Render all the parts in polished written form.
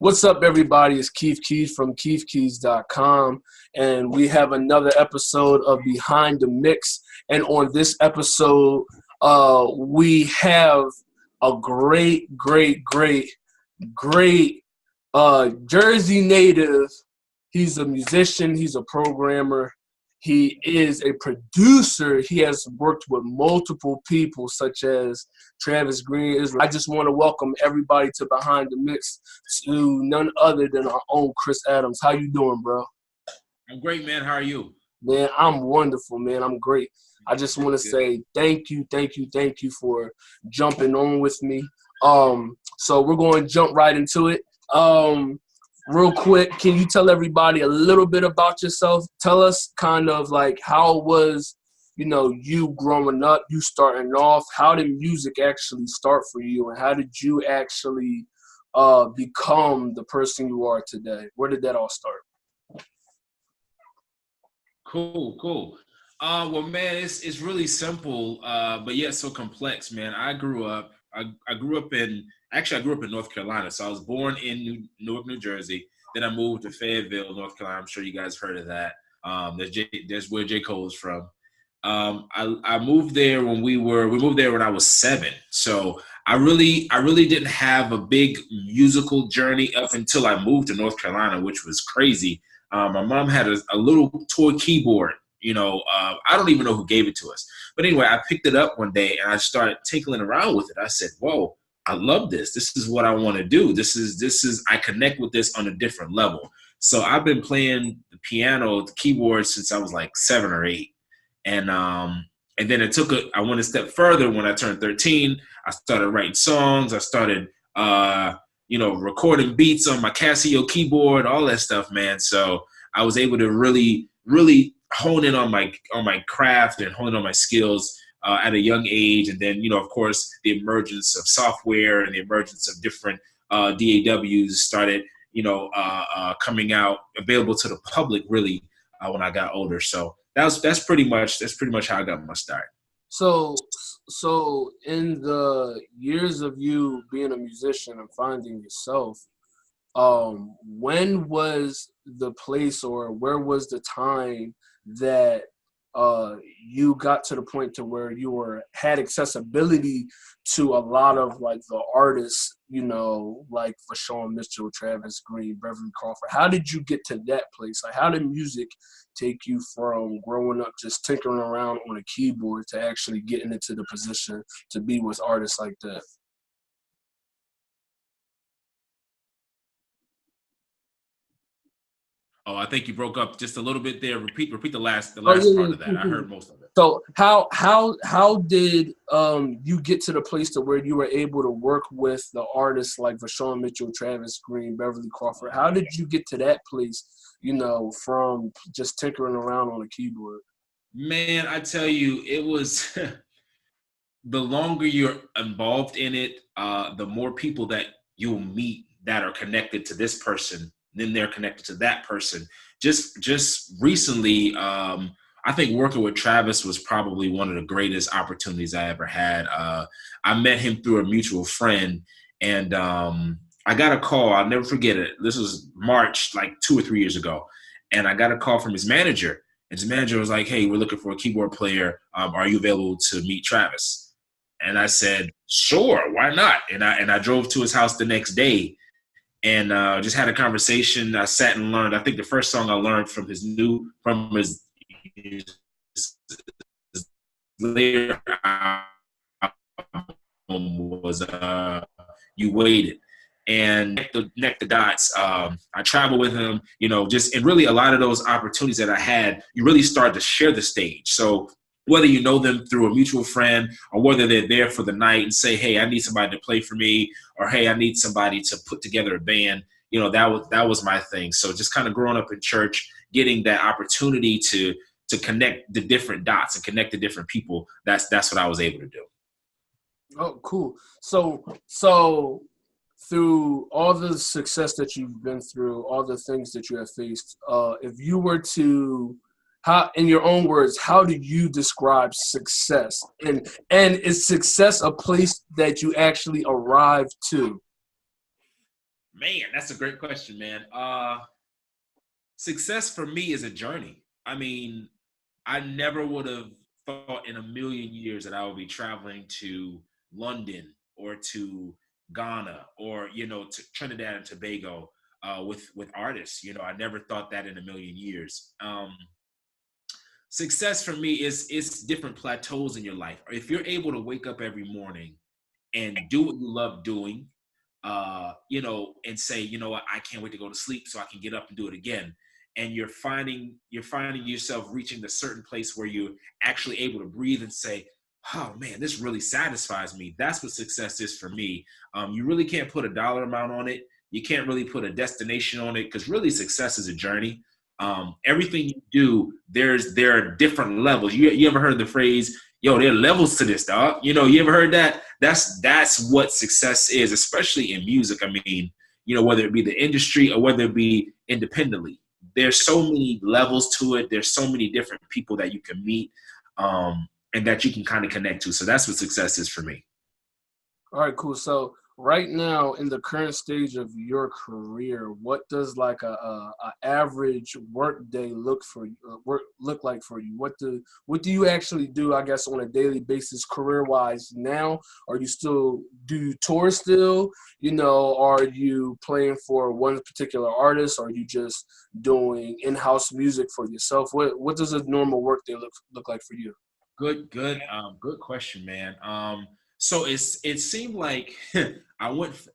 What's up, everybody? It's Keef from KeefKeys.com, and we have another episode of Behind the Mix. And on this episode, we have a great Jersey native. He's a musician. He's a programmer. He is a producer. He has worked with multiple people such as Travis Greene, Israel. I just want to welcome everybody to Behind the Mix to none other than our own Chris Adams. How you doing, bro? I'm great, man. How are you? Man, I'm wonderful, man. I'm great. I just want to say thank you for jumping on with me. So we're going to jump right into it. Real quick, can you tell everybody a little bit about yourself? Tell us kind of like how was, you growing up, you starting off. How did music actually start for you, and how did you actually become the person you are today? Where did that all start? Cool. Well, man, it's really simple, but yet so complex, man. I grew up in North Carolina. So I was born in Newark, New Jersey. Then I moved to Fayetteville, North Carolina. I'm sure you guys heard of that. That's where J. Cole is from. I moved there when we moved there when I was 7. So I really didn't have a big musical journey up until I moved to North Carolina, which was crazy. My mom had a little toy keyboard. I don't even know who gave it to us. But anyway, I picked it up one day and I started tinkling around with it. I said, whoa, I love this. This is what I want to do. I connect with this on a different level. So I've been playing the piano, the keyboard since I was like 7 or 8. And then I went a step further when I turned 13. I started writing songs. I started, recording beats on my Casio keyboard, all that stuff, man. So I was able to really hone in on my craft and hone in on my skills at a young age. And then, of course, the emergence of software and the emergence of different DAWs started, coming out available to the public really when I got older. So that's pretty much how I got my start. So in the years of you being a musician and finding yourself, when was the place or where was the time that you got to the point to where you had accessibility to a lot of like the artists, like Vashawn Mitchell, Travis Greene, Beverly Crawford? How did you get to that place? Like, how did music take you from growing up just tinkering around on a keyboard to actually getting into the position to be with artists like that? Oh, I think you broke up just a little bit there. Repeat the last part of that. I heard most of it. So how did you get to the place to where you were able to work with the artists like Vashawn Mitchell, Travis Greene, Beverly Crawford? How did you get to that place, from just tinkering around on a keyboard? Man, I tell you, it was the longer you're involved in it, the more people that you'll meet that are connected to this person, then they're connected to that person. Just recently, I think working with Travis was probably one of the greatest opportunities I ever had. I met him through a mutual friend, and I got a call. I'll never forget it. This was March, like 2 or 3 years ago, and I got a call from his manager. And his manager was like, "Hey, we're looking for a keyboard player. Are you available to meet Travis?" And I said, "Sure, why not?" And I drove to his house the next day. And just had a conversation. I sat and learned. I think the first song I learned from his later album was "You Waited." And connect the dots. I traveled with him, and really a lot of those opportunities that I had, you really start to share the stage. So whether you know them through a mutual friend or whether they're there for the night and say, "Hey, I need somebody to play for me," or "Hey, I need somebody to put together a band," that was my thing. So just kind of growing up in church, getting that opportunity to connect the different dots and connect the different people, that's what I was able to do. Oh, cool. So through all the success that you've been through, all the things that you have faced, if you were to in your own words, how do you describe success? And is success a place that you actually arrive to? Man, that's a great question, man. Success for me is a journey. I mean, I never would have thought in a million years that I would be traveling to London or to Ghana or to Trinidad and Tobago with artists. I never thought that in a million years. Success for me is it's different plateaus in your life. If you're able to wake up every morning and do what you love doing, and say, what, I can't wait to go to sleep so I can get up and do it again. And you're finding yourself reaching a certain place where you're actually able to breathe and say, oh man, this really satisfies me. That's what success is for me. You really can't put a dollar amount on it. You can't really put a destination on it, because really success is a journey. Everything you do, there are different levels. You ever heard the phrase, yo, there are levels to this, dog? You ever heard that? That's what success is, especially in music. I mean, whether it be the industry or whether it be independently, there's so many levels to it. There's so many different people that you can meet, and that you can kind of connect to. So that's what success is for me. All right, cool. So right now, in the current stage of your career, what does like a average work day look like for you? What do you actually do, I guess, on a daily basis, career wise now? Are you still do you tour still? Are you playing for one particular artist? Or are you just doing in-house music for yourself? What does a normal work day look like for you? Good question, man. So it seemed like I went.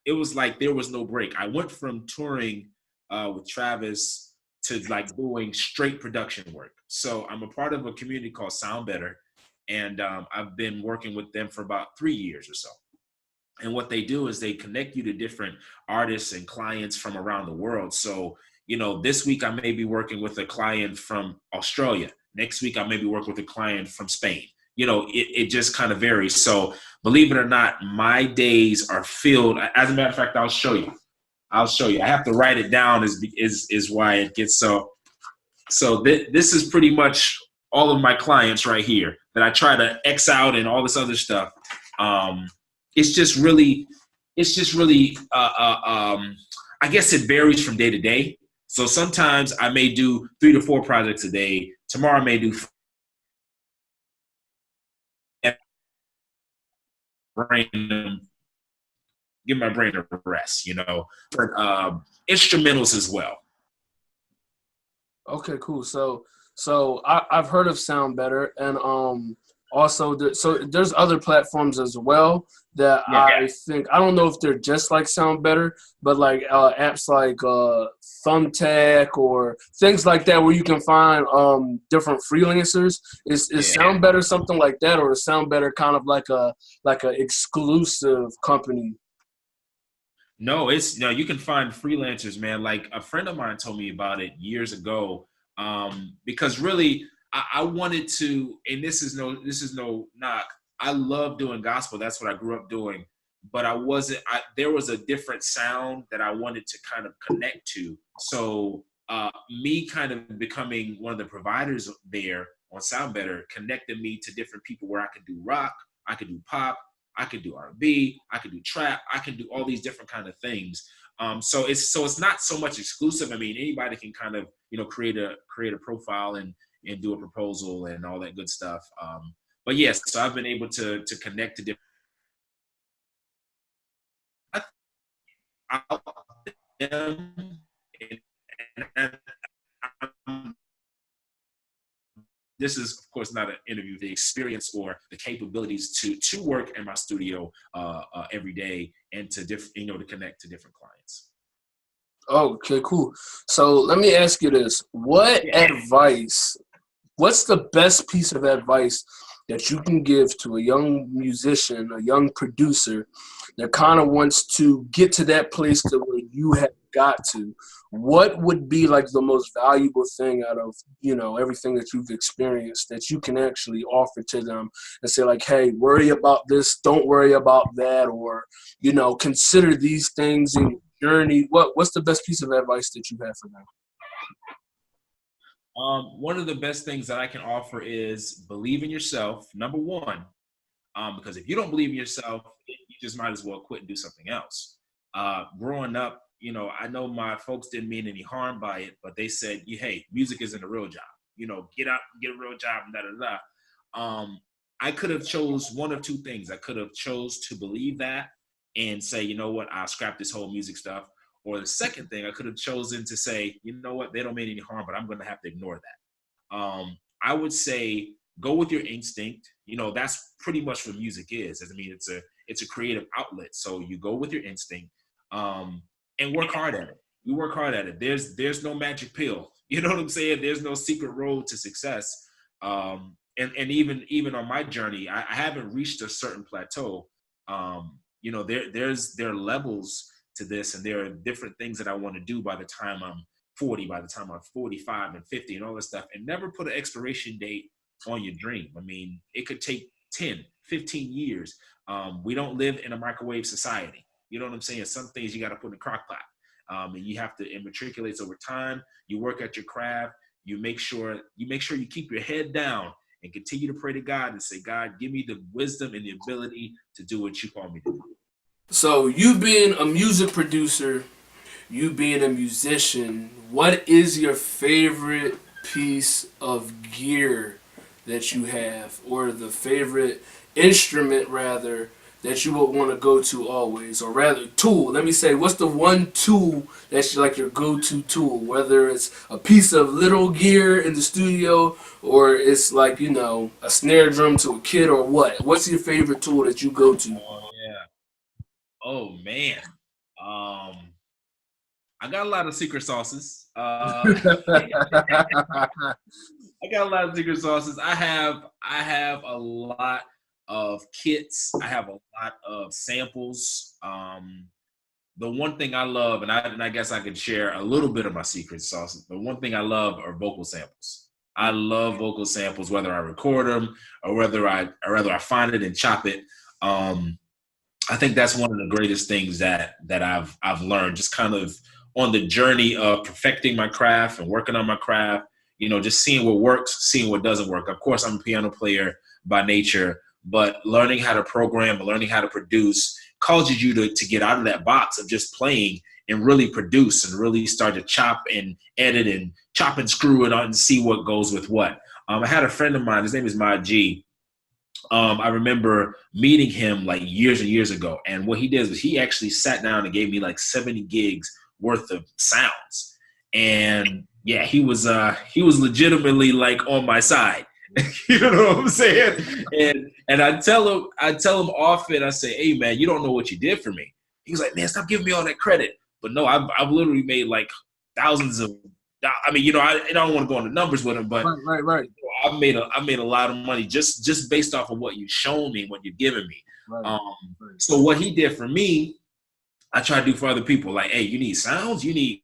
It was like there was no break. I went from touring with Travis to like doing straight production work. So I'm a part of a community called Sound Better, and I've been working with them for about 3 years or so. And what they do is they connect you to different artists and clients from around the world. So this week I may be working with a client from Australia. Next week I may be working with a client from Spain. It just kind of varies. So believe it or not, my days are filled. As a matter of fact, I'll show you. I have to write it down is why it gets so. So this is pretty much all of my clients right here that I try to X out and all this other stuff. It's just really, I guess it varies from day to day. So sometimes I may do 3 to 4 projects a day. Tomorrow I may do give my brain a rest, but instrumentals as well. Okay, cool. So I've heard of Sound Better, and also so there's other platforms as well that I think, I don't know if they're just like Sound Better, but like apps like Thumbtack or things like that where you can find different freelancers. Is Sound Better something like that, or is Sound Better kind of like a exclusive company? No, you can find freelancers, man. Like a friend of mine told me about it years ago, because really I wanted to, and this is no knock. I love doing gospel. That's what I grew up doing. But there was a different sound that I wanted to kind of connect to. So me kind of becoming one of the providers there on Sound Better connected me to different people where I could do rock, I could do pop, I could do R&B, I could do trap, I can do all these different kind of things. So it's not so much exclusive. I mean, anybody can kind of create a profile and do a proposal and all that good stuff. But yes, so I've been able to connect to different. This is, of course, not an interview. The experience or the capabilities to work in my studio every day and to to connect to different clients. Okay, cool. So let me ask you this: what's the best piece of advice that you can give to a young musician, a young producer that kind of wants to get to that place to where you have got to? What would be like the most valuable thing out of, everything that you've experienced that you can actually offer to them and say like, hey, worry about this, don't worry about that, or, consider these things in your journey? What's the best piece of advice that you have for them? One of the best things that I can offer is believe in yourself, number one, because if you don't believe in yourself, you just might as well quit and do something else. growing up, you know, I know my folks didn't mean any harm by it, but they said, hey, music isn't a real job. You know, get out, get a real job, and da-da-da. I could have chose one of two things. I could have chose to believe that and say, you know what, I'll scrap this whole music stuff. Or the second thing, I could have chosen to say, you know what, they don't mean any harm, but I'm going to have to ignore that. I would say go with your instinct. You know, that's pretty much what music is. I mean, it's a creative outlet. So you go with your instinct and work hard at it. You work hard at it. There's no magic pill. You know what I'm saying? There's no secret road to success. And even on my journey, I haven't reached a certain plateau. You know, there are levels to this, and there are different things that I want to do by the time I'm 40, by the time I'm 45 and 50 and all this stuff, and never put an expiration date on your dream. I mean, it could take 10, 15 years. We don't live in a microwave society. You know what I'm saying? Some things you got to put in a crock pot. And you have to, it matriculates over time. You work at your craft. You make sure you keep your head down and continue to pray to God and say, God, give me the wisdom and the ability to do what you call me to do. So you being a music producer, you being a musician, what is your favorite piece of gear that you have, or the favorite instrument rather that you would want to go to always, or rather tool? Let me say, what's the one tool that's like your go-to tool, whether it's a piece of little gear in the studio or it's like, you know, a snare drum to a kid, or what? What's your favorite tool that you go to? Oh yeah. Oh man. I got a lot of secret sauces. I got a lot of secret sauces. I have a lot of kits. I have a lot of samples. The one thing I love, and I guess I could share a little bit of my secret sauces. The one thing I love are vocal samples. I love vocal samples, whether I record them or whether I find it and chop it. I think that's one of the greatest things that I've learned, just kind of on the journey of perfecting my craft and working on my craft. You know, just seeing what works, seeing what doesn't work. Of course, I'm a piano player by nature, but learning how to program and learning how to produce causes you to get out of that box of just playing and really produce and really start to chop and edit and chop and screw it on and see what goes with what. I had a friend of mine, his name is Ma G. I remember meeting him like years and years ago. And what he did was he actually sat down and gave me like 70 gigs worth of sounds. And yeah, he was legitimately like on my side. You know what I'm saying? And I tell him often, I say, hey man, you don't know what you did for me. He's like, man, stop giving me all that credit. But no, I've literally made like thousands of, I mean, you know, I don't want to go into numbers with him, but right. I've made a lot of money just based off of what you've shown me, what you've given me. Right. So what he did for me, I try to do for other people. Like, hey, you need sounds, you need.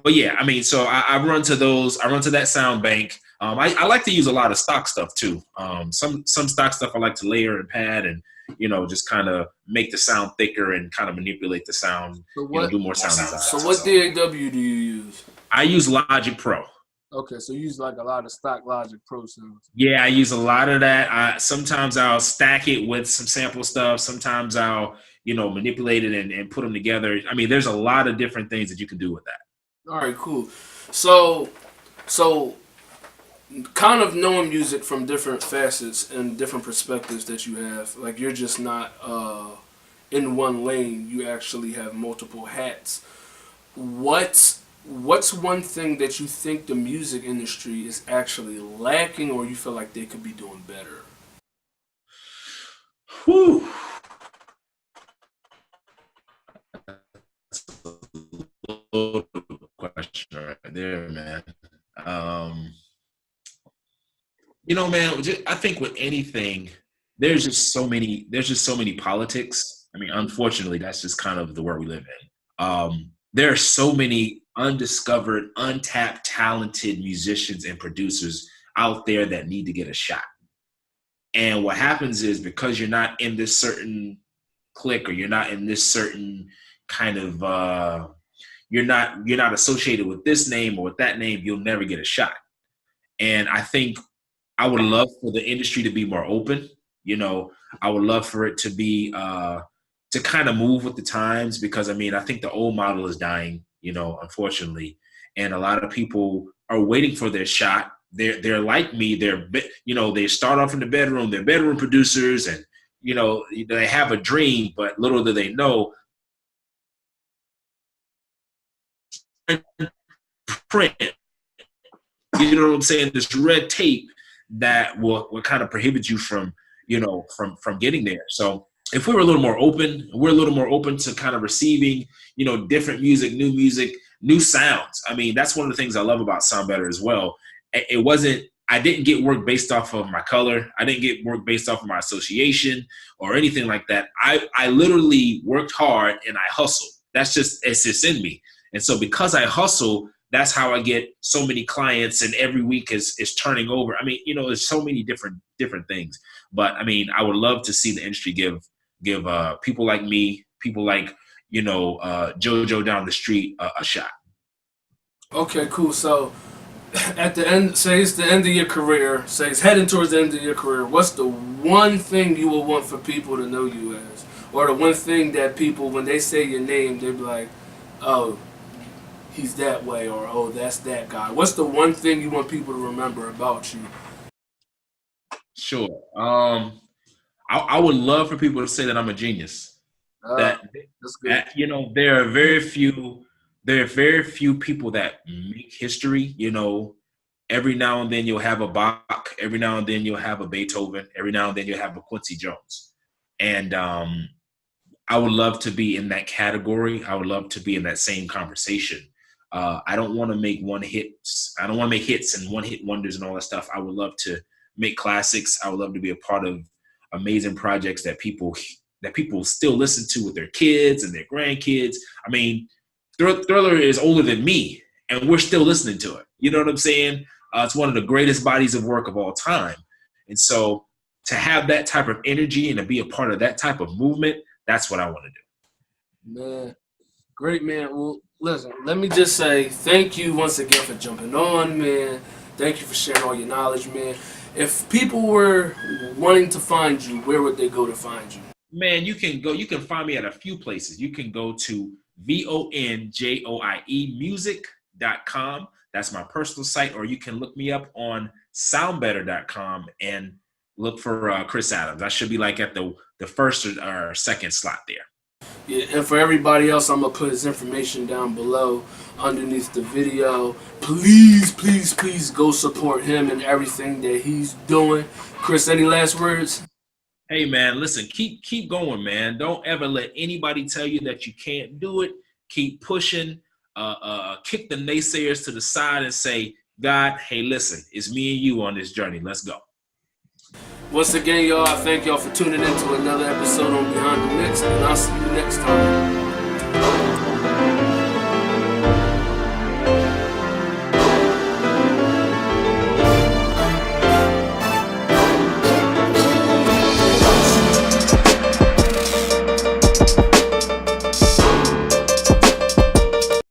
But yeah, I mean, so I run to those. I run to that sound bank. I like to use a lot of stock stuff too. Some stock stuff I like to layer and pad and, you know, just kind of make the sound thicker and kind of manipulate the sound. So you know, do more sound design. So what DAW do you use? I use Logic Pro. Okay, so you use like a lot of stock Logic Pro sounds. Yeah, I use a lot of that. Sometimes I'll stack it with some sample stuff. Sometimes I'll, you know, manipulate it and put them together. I mean, there's a lot of different things that you can do with that. All right, cool. So kind of knowing music from different facets and different perspectives that you have, like you're just not in one lane. You actually have multiple hats. What's one thing that you think the music industry is actually lacking, or you feel like they could be doing better? Whew. Question right there, man. You know, man, I think with anything, there's just so many politics. I mean, unfortunately, that's just kind of the world we live in. There are so many undiscovered, untapped, talented musicians and producers out there that need to get a shot. And what happens is, because you're not in this certain clique, or you're not in this certain kind of you're not associated with this name or with that name, you'll never get a shot. And I think I would love for the industry to be more open. You know, I would love for it to be to kind of move with the times, because I mean, I think the old model is dying, you know, unfortunately, and a lot of people are waiting for their shot. They're like me. They start off in the bedroom. They're bedroom producers, and you know, they have a dream, but little do they know, print. You know what I'm saying? This red tape that will kind of prohibit you from, you know, from getting there. So if we were a little more open, we're a little more open to kind of receiving, you know, different music, new sounds. I mean, that's one of the things I love about Sound Better as well. I didn't get work based off of my color. I didn't get work based off of my association or anything like that. I literally worked hard and I hustled. It's just in me. And so because I hustle, that's how I get so many clients, and every week is turning over. I mean, you know, there's so many different things. But I mean, I would love to see the industry give people like me, people like, you know, JoJo down the street a shot. Okay, cool. So at the end, say it's the end of your career, say it's heading towards the end of your career, what's the one thing you would want for people to know you as? Or the one thing that people, when they say your name, they'd be like, oh, he's that way, or oh, that's that guy. What's the one thing you want people to remember about you? Sure. I would love for people to say that I'm a genius. That's good. You know, there are very few people that make history. You know, every now and then you'll have a Bach, every now and then you'll have a Beethoven, every now and then you'll have a Quincy Jones. And I would love to be in that category. I would love to be in that same conversation. I don't want to make hits and one hit wonders and all that stuff. I would love to make classics. I would love to be a part of amazing projects that people still listen to with their kids and their grandkids. I mean, Thriller is older than me, and we're still listening to it. You know what I'm saying? It's one of the greatest bodies of work of all time. And so to have that type of energy and to be a part of that type of movement, that's what I want to do. Man, great, man. Well, listen, let me just say thank you once again for jumping on, man. Thank you for sharing all your knowledge, man. If people were wanting to find you, where would they go to find you? Man, you can find me at a few places. You can go to VONJOIE music.com. That's my personal site, or you can look me up on soundbetter.com and look for Chris Adams. I should be like at the first or second slot there. Yeah, and for everybody else, I'm going to put his information down below underneath the video. Please, please, please go support him and everything that he's doing. Chris, any last words? Hey, man, listen, keep going, man. Don't ever let anybody tell you that you can't do it. Keep pushing. Kick the naysayers to the side and say, God, hey, listen, it's me and you on this journey. Let's go. Once again, y'all, I thank y'all for tuning in to another episode on Behind the Mix, and I'll see you next time.